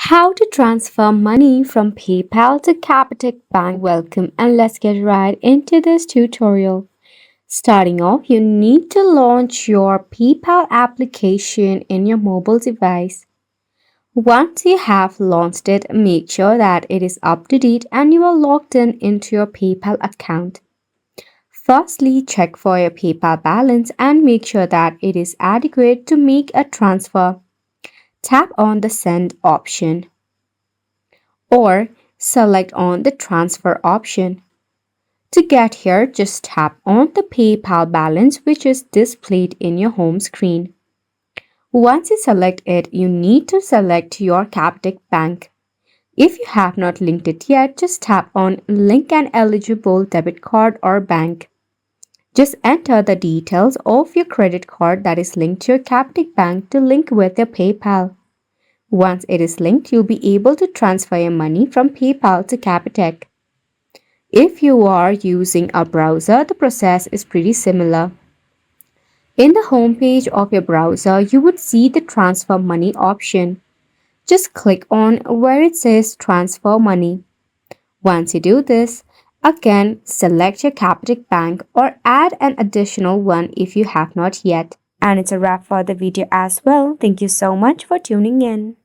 How to transfer money from PayPal to Capitec Bank. Welcome, and let's get right into this tutorial. Starting off, you need to launch your PayPal application in your mobile device. Once you have launched it, make sure that it is up to date and you are logged in into your PayPal account. Firstly, check for your PayPal balance and make sure that it is adequate to make a transfer. Tap on the Send option or select on the transfer option. To get here, just tap on the PayPal balance which is displayed in your home screen. Once you select it, you need to select your Capitec Bank. If you have not linked it yet, just tap on Link an eligible debit card or bank. Just enter the details of your credit card that is linked to your Capitec Bank to link with your PayPal. Once it is linked, you'll be able to transfer your money from PayPal to Capitec. If you are using a browser, the process is pretty similar. In the home page of your browser, you would see the transfer money option. Just click on where it says transfer money. Once you do this, again select your Capitec Bank or add an additional one if you have not yet. And it's a wrap for the video as well. Thank you so much for tuning in.